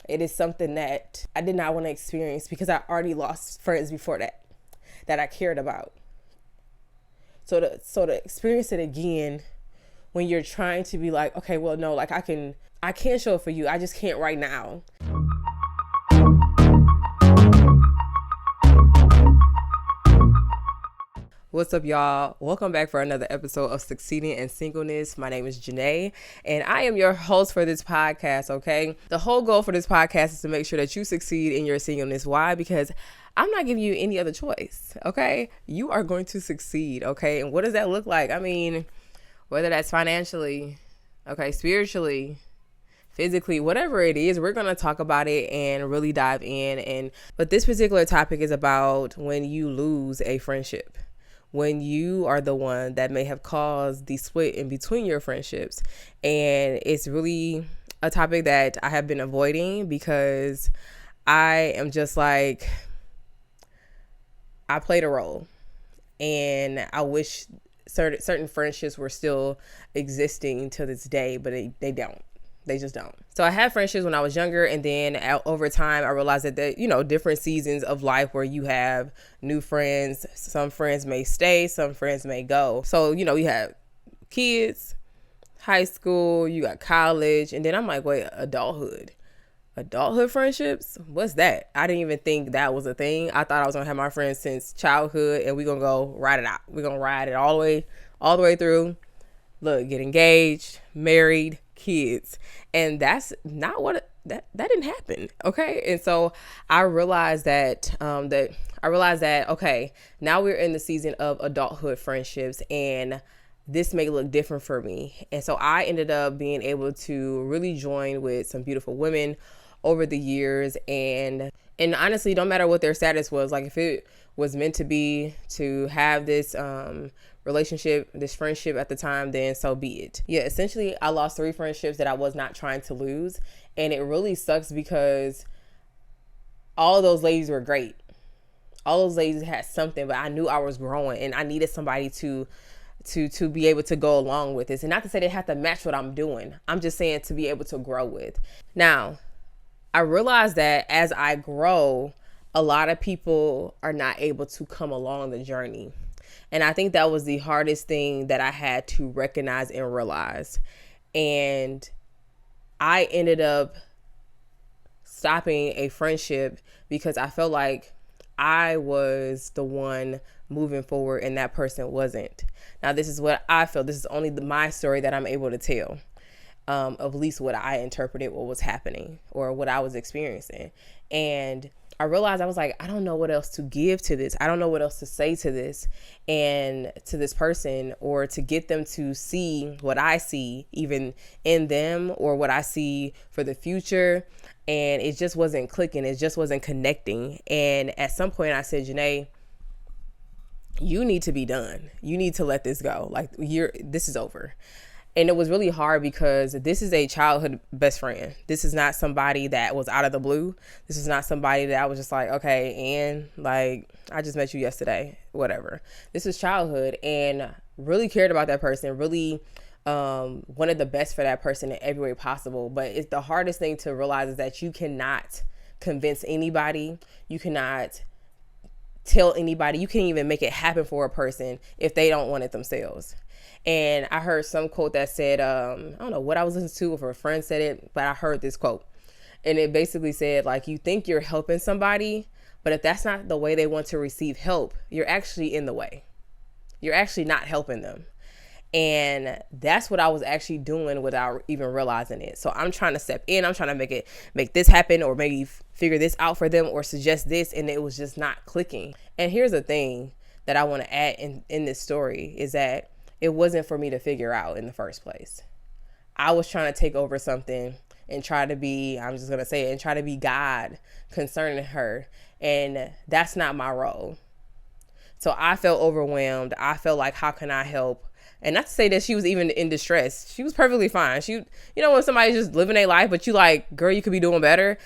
It is something that I did not want to experience because I already lost friends before that I cared about. So to experience it again when you're trying to be like, okay, well, no, like I can show up for you. I just can't right now. What's up, y'all? Welcome back for another episode of Succeeding in Singleness. My name is Janae, and I am your host for this podcast, okay? The whole goal for this podcast is to make sure that you succeed in your singleness. Why? Because I'm not giving you any other choice, okay? You are going to succeed, okay? And what does that look like? I mean, whether that's financially, okay, spiritually, physically, whatever it is, we're going to talk about it and really dive in. But this particular topic is about when you lose a friendship, when you are the one that may have caused the split in between your friendships. And it's really a topic that I have been avoiding because I am just like, I played a role, and I wish certain friendships were still existing to this day, but they don't. They just don't. So I had friendships when I was younger, and then over time I realized that different seasons of life where you have new friends. Some friends may stay, some friends may go. So you have kids, high school, you got college, and then I'm like, wait, adulthood friendships? What's that? I didn't even think that was a thing. I thought I was gonna have my friends since childhood, and we're gonna go ride it out. We're gonna ride it all the way through. Look, get engaged, married, kids. And that's not what that didn't happen. Okay. And so I realized that okay, now we're in the season of adulthood friendships, and this may look different for me. And so I ended up being able to really join with some beautiful women over the years, and honestly, don't matter what their status was. Like, if it was meant to be to have this relationship, this friendship at the time, then so be it. Yeah, essentially I lost 3 friendships that I was not trying to lose, and it really sucks because all of those ladies were great. All those ladies had something, but I knew I was growing, and I needed somebody to be able to go along with this. And not to say they have to match what I'm doing. I'm just saying to be able to grow with. Now, I realized that as I grow, a lot of people are not able to come along the journey. And I think that was the hardest thing that I had to recognize and realize. And I ended up stopping a friendship because I felt like I was the one moving forward and that person wasn't. Now, this is what I feel. This is only my story that I'm able to tell. Of at least what I interpreted what was happening or what I was experiencing. And I realized I was like, I don't know what else to give to this. I don't know what else to say to this and to this person, or to get them to see what I see even in them, or what I see for the future. And it just wasn't clicking. It just wasn't connecting. And at some point I said, Janae, you need to be done. You need to let this go. Like, this is over. And it was really hard because this is a childhood best friend. This is not somebody that was out of the blue. This is not somebody that I was just like, okay, and like, I just met you yesterday, whatever. This is childhood, and really cared about that person, really wanted the best for that person in every way possible. But it's the hardest thing to realize is that you cannot convince anybody. You cannot tell anybody. You can't even make it happen for a person if they don't want it themselves. And I heard some quote that said, I don't know what I was listening to, if a friend said it, but I heard this quote. And it basically said, like, you think you're helping somebody, but if that's not the way they want to receive help, you're actually in the way. You're actually not helping them. And that's what I was actually doing without even realizing it. So I'm trying to step in. I'm trying to make this happen, or maybe figure this out for them, or suggest this. And it was just not clicking. And here's the thing that I want to add in this story is that it wasn't for me to figure out in the first place. I was trying to take over something and try to be, I'm just going to say it, and try to be God concerning her. And that's not my role. So I felt overwhelmed. I felt like, how can I help? And not to say that she was even in distress. She was perfectly fine. She, when somebody's just living their life, but you like, girl, you could be doing better.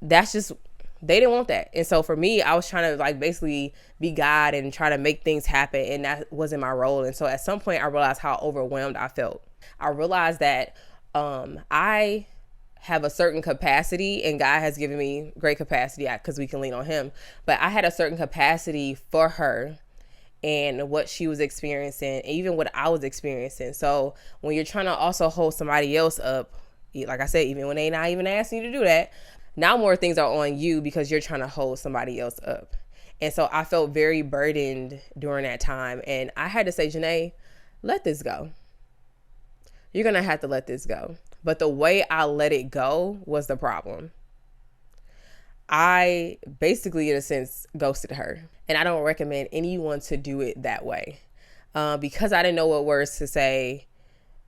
That's just, they didn't want that. And so for me, I was trying to like basically be God and try to make things happen. And that wasn't my role. And so at some point I realized how overwhelmed I felt. I realized that I have a certain capacity, and God has given me great capacity because we can lean on him. But I had a certain capacity for her and what she was experiencing, and even what I was experiencing. So when you're trying to also hold somebody else up, like I said, even when they not even asking you to do that, now more things are on you because you're trying to hold somebody else up. And so I felt very burdened during that time. And I had to say, Janae, let this go. You're going to have to let this go. But the way I let it go was the problem. I basically, in a sense, ghosted her. And I don't recommend anyone to do it that way. Because I didn't know what words to say.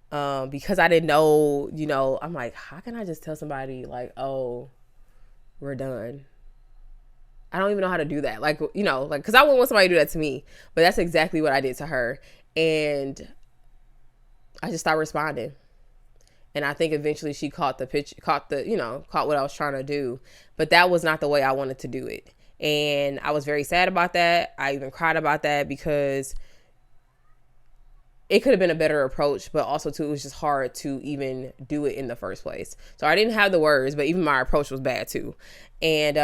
Because I didn't know, I'm like, how can I just tell somebody like, oh, we're done? I don't even know how to do that. Because I wouldn't want somebody to do that to me. But that's exactly what I did to her. And I just stopped responding. And I think eventually she caught what I was trying to do. But that was not the way I wanted to do it. And I was very sad about that. I even cried about that because it could have been a better approach, but also too, it was just hard to even do it in the first place. So I didn't have the words, but even my approach was bad too. And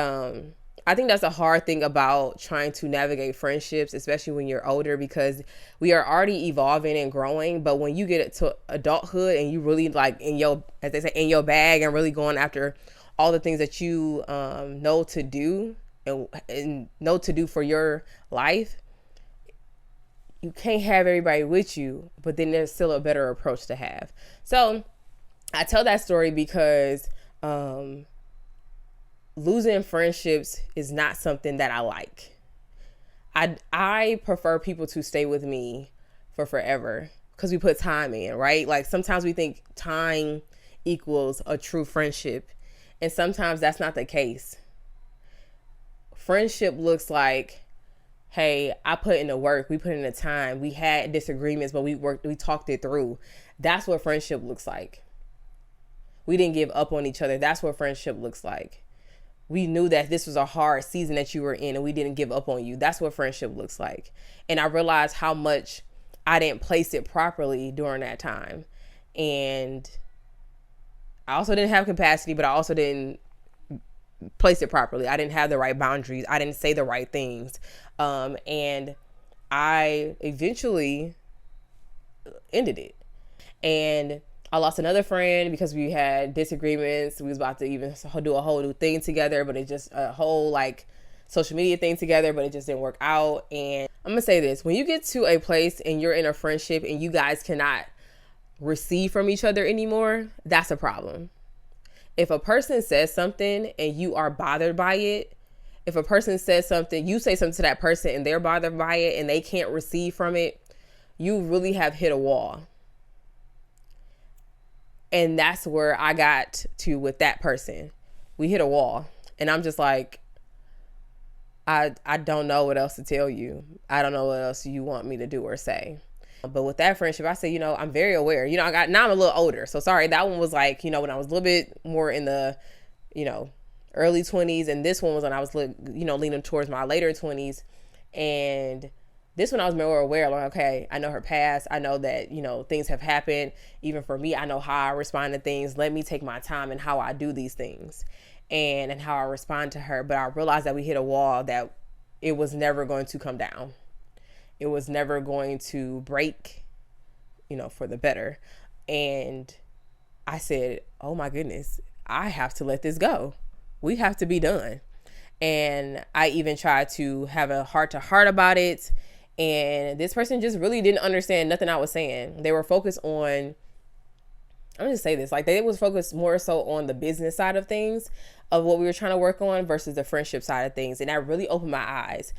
I think that's a hard thing about trying to navigate friendships, especially when you're older, because we are already evolving and growing. But when you get to adulthood and you really as they say, in your bag and really going after all the things that you know to do and know to do for your life, you can't have everybody with you, but then there's still a better approach to have. So I tell that story because losing friendships is not something that I like. I prefer people to stay with me for forever because we put time in, right? Like sometimes we think time equals a true friendship, and sometimes that's not the case. Friendship looks like, hey, I put in the work, we put in the time, we had disagreements, but we talked it through. That's what friendship looks like. We didn't give up on each other. That's what friendship looks like. We knew that this was a hard season that you were in and we didn't give up on you. That's what friendship looks like. And I realized how much I didn't place it properly during that time. And I also didn't have capacity, but I also didn't place it properly. I didn't have the right boundaries. I didn't say the right things. And I eventually ended it. And I lost another friend because we had disagreements. We was about to even do a whole new thing together, but it just a whole social media thing together, but it just didn't work out. And I'm going to say this, when you get to a place and you're in a friendship and you guys cannot receive from each other anymore, that's a problem. If a person says something and you are bothered by it, if a person says something, you say something to that person and they're bothered by it and they can't receive from it, you really have hit a wall. And that's where I got to with that person. We hit a wall. And I'm just like, I don't know what else to tell you. I don't know what else you want me to do or say. But with that friendship, I say, I'm very aware. Now I'm a little older. So sorry, that one was when I was a little bit more in the, early 20s. And this one was when I was, leaning towards my later 20s. And this one I was more aware, okay, I know her past. I know that, things have happened. Even for me, I know how I respond to things. Let me take my time and how I do these things and how I respond to her. But I realized that we hit a wall that it was never going to come down. It was never going to break, for the better. And I said, oh my goodness, I have to let this go. We have to be done. And I even tried to have a heart-to-heart about it. And this person just really didn't understand nothing I was saying. They were focused on, I'm just say this, they was focused more so on the business side of things, of what we were trying to work on versus the friendship side of things. And that really opened my eyes.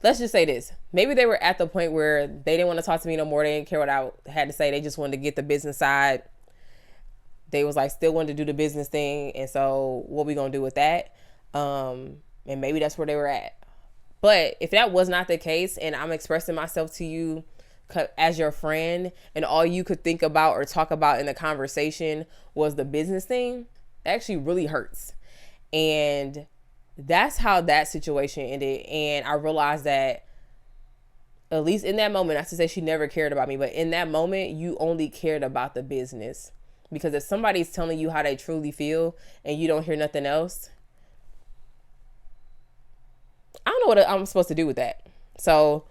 Let's just say this. Maybe they were at the point where they didn't want to talk to me no more. They didn't care what I had to say. They just wanted to get the business side. They was still wanted to do the business thing. And so what we going to do with that? And maybe that's where they were at. But if that was not the case and I'm expressing myself to you as your friend and all you could think about or talk about in the conversation was the business thing, it actually really hurts. And that's how that situation ended. And I realized that at least in that moment, not to say she never cared about me, but in that moment, you only cared about the business Because if somebody's telling you how they truly feel and you don't hear nothing else, I don't know what I'm supposed to do with that. So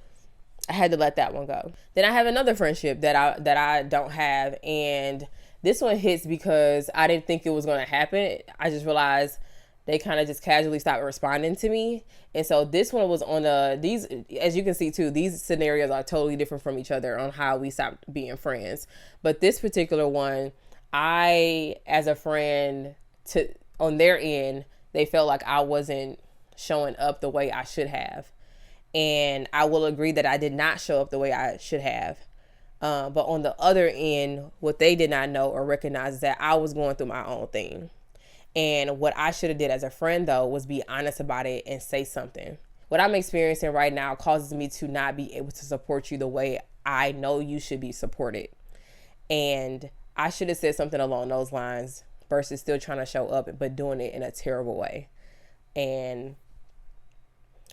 I had to let that one go. Then I have another friendship that I don't have, and this one hits because I didn't think it was going to happen. I just realized they kind of just casually stopped responding to me. And so this one was on these, as you can see too, these scenarios are totally different from each other on how we stopped being friends. But this particular one, I, as a friend, on their end, they felt like I wasn't showing up the way I should have. And I will agree that I did not show up the way I should have. But on the other end, what they did not know or recognize is that I was going through my own thing. And what I should have did as a friend, though, was be honest about it and say something. What I'm experiencing right now causes me to not be able to support you the way I know you should be supported. And I should have said something along those lines versus still trying to show up, but doing it in a terrible way. And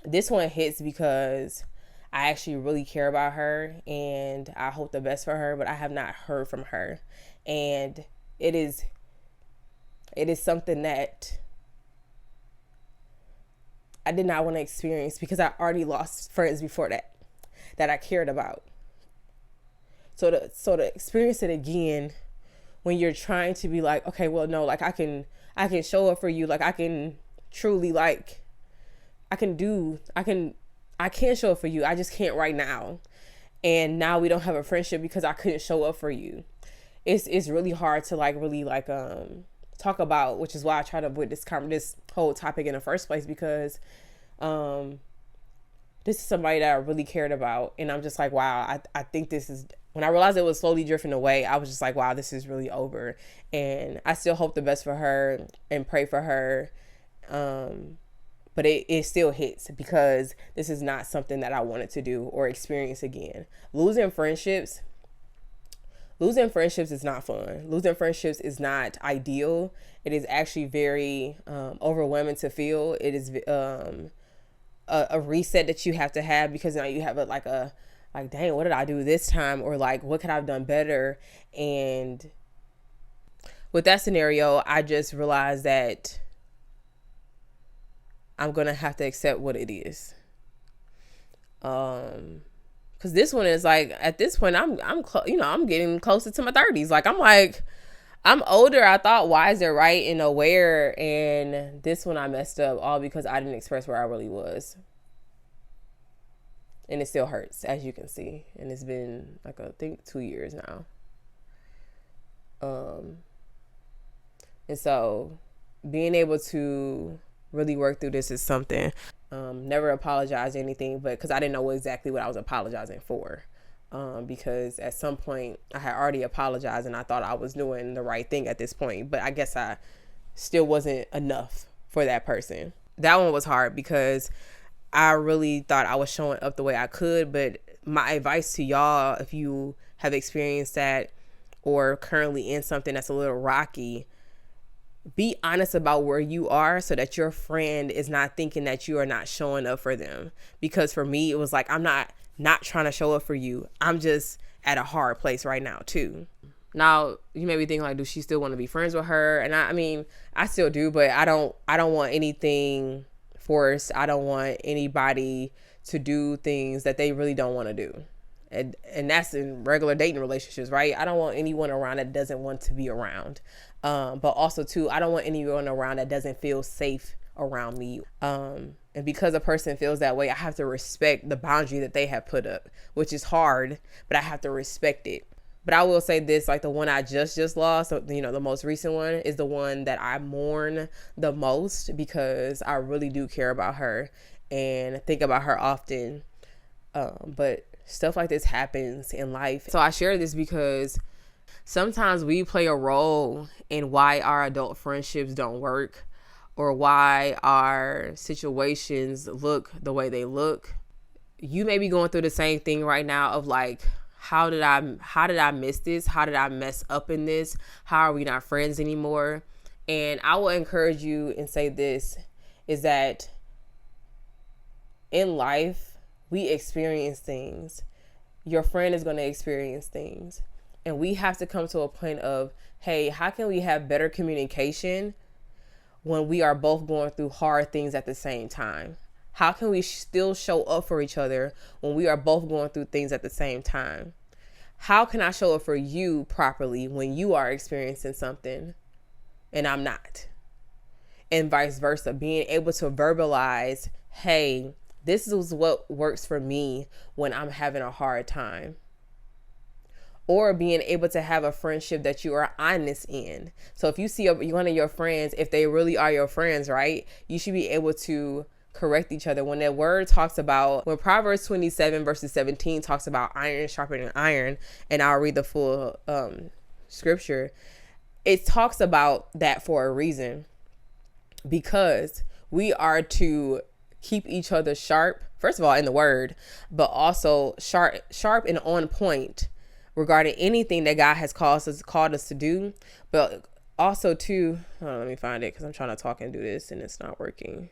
this one hits because I actually really care about her and I hope the best for her, but I have not heard from her. And it is something that I did not want to experience because I already lost friends before that I cared about. So to experience it again when you're trying to be like, okay, well, no, like I can show up for you. Like I can truly I can show up for you. I just can't right now. And now we don't have a friendship because I couldn't show up for you. It's really hard to really talk about, which is why I try to avoid this whole topic in the first place, because this is somebody that I really cared about. And I'm just like, wow, I think this is, when I realized it was slowly drifting away, I was just like, wow, this is really over. And I still hope the best for her and pray for her. But it still hits because this is not something that I wanted to do or experience again. Losing friendships is not fun. Losing friendships is not ideal. It is actually very overwhelming to feel. It is a reset that you have to have, because now you have dang, what did I do this time? Or what could I have done better? And with that scenario, I just realized that I'm going to have to accept what it is. Because this one is at this point, I'm getting closer to my 30s. I'm older. I thought wiser, right, and aware. And this one I messed up all because I didn't express where I really was. And it still hurts, as you can see. And it's been I think 2 years now. And so being able to really work through this is something. Never apologize or anything, but because I didn't know exactly what I was apologizing for. Because at some point I had already apologized and I thought I was doing the right thing at this point, but I guess I still wasn't enough for that person. That one was hard because I really thought I was showing up the way I could. But my advice to y'all, if you have experienced that or currently in something that's a little rocky, be honest about where you are so that your friend is not thinking that you are not showing up for them. Because for me, it was I'm not trying to show up for you. I'm just at a hard place right now too. Now you may be thinking do she still want to be friends with her? And I mean, I still do, but I don't want anything forced. I don't want anybody to do things that they really don't want to do. And that's in regular dating relationships, right? I don't want anyone around that doesn't want to be around. But also too, I don't want anyone around that doesn't feel safe around me. And because a person feels that way, I have to respect the boundary that they have put up, which is hard, but I have to respect it. But I will say this, the one I just lost, the most recent one is the one that I mourn the most, because I really do care about her and think about her often. But stuff like this happens in life. So I share this because sometimes we play a role in why our adult friendships don't work, or why our situations look the way they look. You may be going through the same thing right now of how did I miss this? How did I mess up in this? How are we not friends anymore? And I will encourage you and say this, is that in life, we experience things. Your friend is going to experience things. And we have to come to a point of hey, how can we have better communication when we are both going through hard things at the same time? How can we still show up for each other when we are both going through things at the same time? How can I show up for you properly when you are experiencing something and I'm not? And vice versa, being able to verbalize, hey, this is what works for me when I'm having a hard time. Or being able to have a friendship that you are honest in. So if you see one of your friends, if they really are your friends, right, you should be able to correct each other. When that word talks about, when Proverbs 27 verses 17 talks about iron sharpening iron, and I'll read the full scripture, it talks about that for a reason, because we are to keep each other sharp, first of all, in the word, but also sharp and on point regarding anything that God has called us to do. But also too, let me find it because I'm trying to talk and do this and it's not working.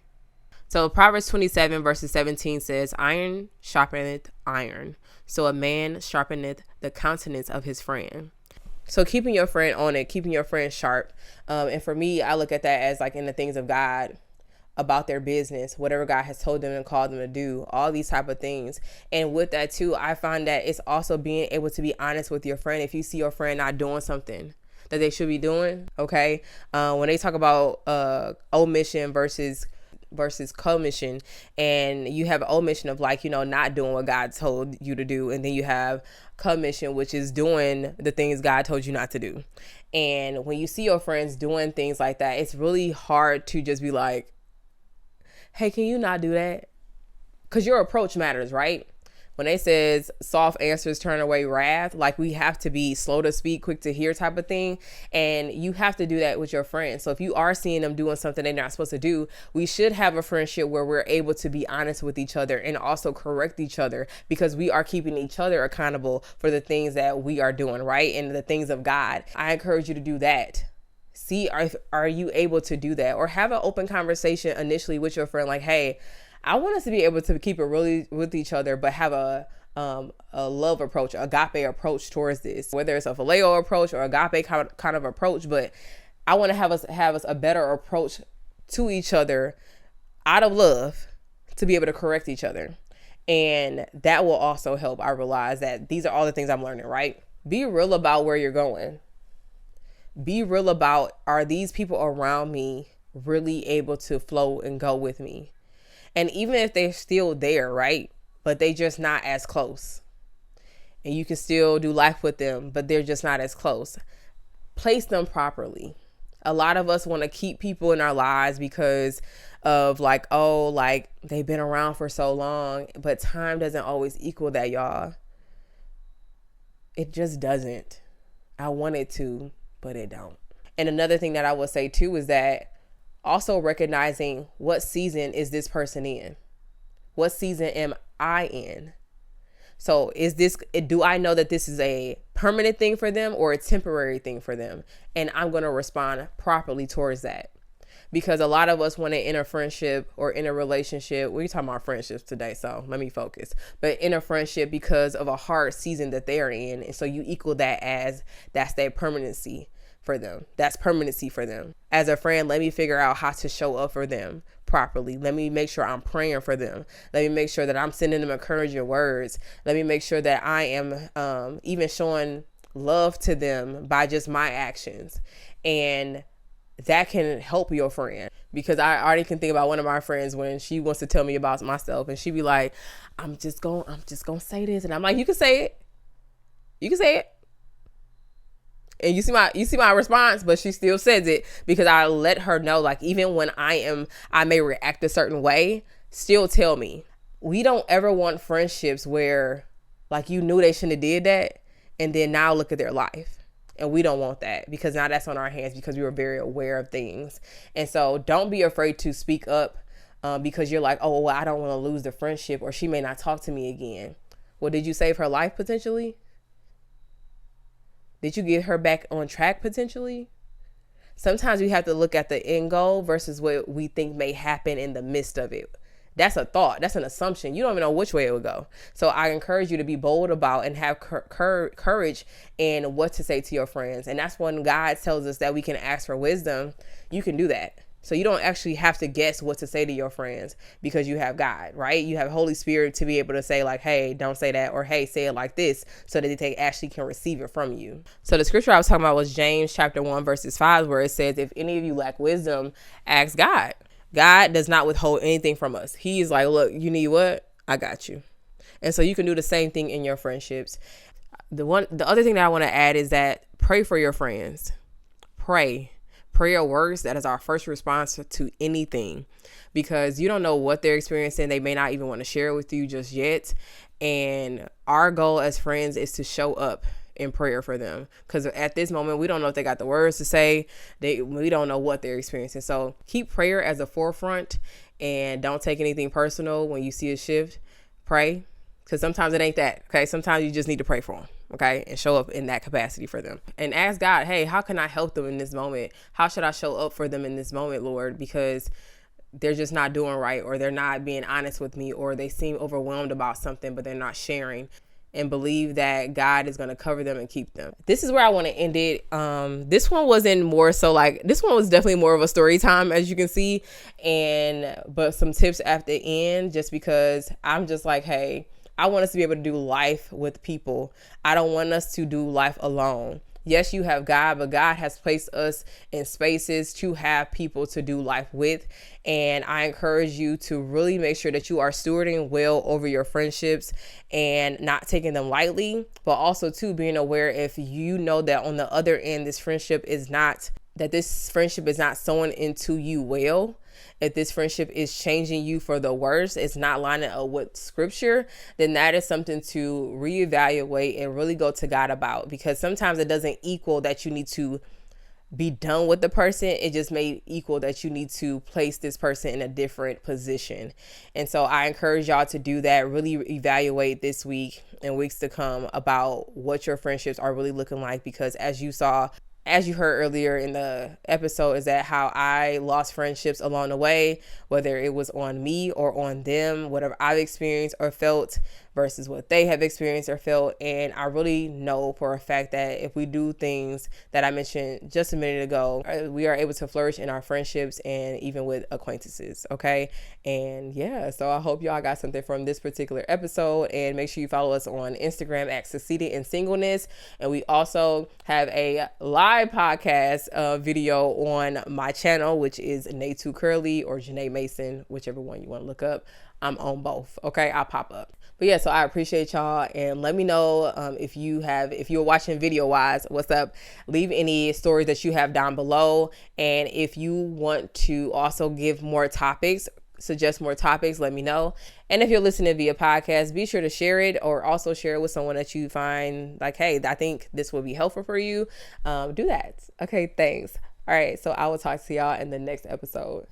So Proverbs 27 verses 17 says, iron sharpeneth iron, so a man sharpeneth the countenance of his friend. So keeping your friend on it, keeping your friend sharp. And for me, I look at that as like in the things of God, about their business, whatever God has told them and called them to do, all these type of things. And with that too, I find that it's also being able to be honest with your friend. If you see your friend not doing something that they should be doing, okay? When they talk about omission versus commission, and you have omission of like, not doing what God told you to do, and then you have commission, which is doing the things God told you not to do. And when you see your friends doing things like that, it's really hard to just be like, hey, can you not do that? Because your approach matters, right? When they says soft answers turn away wrath, like we have to be slow to speak, quick to hear type of thing. And you have to do that with your friends. So if you are seeing them doing something they're not supposed to do, we should have a friendship where we're able to be honest with each other and also correct each other, because we are keeping each other accountable for the things that we are doing, right? And the things of God. I encourage you to do that. See, are you able to do that? Or have an open conversation initially with your friend, like, hey, I want us to be able to keep it really with each other, but have a love approach, agape approach towards this, whether it's a phileo approach or agape kind of approach. But I want to have us a better approach to each other out of love to be able to correct each other. And that will also help. I realize that these are all the things I'm learning, right? Be real about where you're going. Be real about, are these people around me really able to flow and go with me? And even if they're still there, right, but they just not as close, and you can still do life with them, but they're just not as close, place them properly. A lot of us want to keep people in our lives because of like, oh, like they've been around for so long, but time doesn't always equal that, y'all. It just doesn't. I want it to, but it don't. And another thing that I would say too is that also recognizing, what season is this person in? What season am I in? So do I know that this is a permanent thing for them or a temporary thing for them? And I'm going to respond properly towards that. Because a lot of us want to enter friendship or in a relationship. We're talking about friendships today, so let me focus. But in a friendship because of a hard season that they're in. And so you equal that as that's their permanency for them. That's permanency for them. As a friend, let me figure out how to show up for them properly. Let me make sure I'm praying for them. Let me make sure that I'm sending them encouraging words. Let me make sure that I am even showing love to them by just my actions. And that can help your friend, because I already can think about one of my friends when she wants to tell me about myself, and she be like, I'm just gonna say this. And I'm like, you can say it. You can say it. And you see my response, but she still says it, because I let her know, like, even when I may react a certain way, still tell me. We don't ever want friendships where like you knew they shouldn't have did that, and then now look at their life. And we don't want that, because now that's on our hands, because we were very aware of things. And so don't be afraid to speak up, because you're like, oh, well, I don't want to lose the friendship, or she may not talk to me again. Well, did you save her life potentially? Did you get her back on track potentially? Sometimes we have to look at the end goal versus what we think may happen in the midst of it. That's a thought. That's an assumption. You don't even know which way it would go. So I encourage you to be bold about and have courage in what to say to your friends. And that's when God tells us that we can ask for wisdom. You can do that. So you don't actually have to guess what to say to your friends because you have God, right? You have Holy Spirit to be able to say like, hey, don't say that, or hey, say it like this, so that they actually can receive it from you. So the scripture I was talking about was James chapter 1 verses 5, where it says, if any of you lack wisdom, ask God. God does not withhold anything from us. He is like, look, you need what? I got you. And so you can do the same thing in your friendships. The other thing that I want to add is that pray for your friends. Pray. Prayer works. That is our first response to anything, because you don't know what they're experiencing. They may not even want to share it with you just yet. And our goal as friends is to show up in prayer for them, because at this moment we don't know if they got the words to say. We don't know what they're experiencing. So keep prayer as a forefront, and don't take anything personal when you see a shift. Pray, because sometimes it ain't that. Okay, sometimes you just need to pray for them. Okay, and show up in that capacity for them, and ask God, hey, how can I help them in this moment? How should I show up for them in this moment, Lord? Because they're just not doing right, or they're not being honest with me, or they seem overwhelmed about something, but they're not sharing. And believe that God is going to cover them and keep them. This is where I want to end it. This one wasn't more so like, this one was definitely more of a story time, as you can see, but some tips at the end, just because I'm just like, hey, I want us to be able to do life with people. I don't want us to do life alone. Yes, you have God, but God has placed us in spaces to have people to do life with. And I encourage you to really make sure that you are stewarding well over your friendships and not taking them lightly, but also too being aware if you know that on the other end, this friendship is not sowing into you well. If this friendship is changing you for the worse, it's not lining up with scripture, then that is something to reevaluate and really go to God about, because sometimes it doesn't equal that you need to be done with the person. It just may equal that you need to place this person in a different position. And so I encourage y'all to do that. Really evaluate this week and weeks to come about what your friendships are really looking like, because as you heard earlier in the episode, is that how I lost friendships along the way, whether it was on me or on them, whatever I've experienced or felt versus what they have experienced or felt. And I really know for a fact that if we do things that I mentioned just a minute ago, we are able to flourish in our friendships and even with acquaintances. Okay. And yeah, so I hope y'all got something from this particular episode, and make sure you follow us on Instagram at Succeeding In Singleness. And we also have a live podcast video on my channel, which is Nate Too Curly or Janae Mason, whichever one you want to look up. I'm on both. Okay. I'll pop up. But yeah, so I appreciate y'all, and let me know if you're watching video wise, what's up. Leave any stories that you have down below. And if you want to also give more topics, suggest more topics, let me know. And if you're listening via podcast, be sure to share it, or also share it with someone that you find like, hey, I think this will be helpful for you. Do that. Okay, thanks. All right, so I will talk to y'all in the next episode.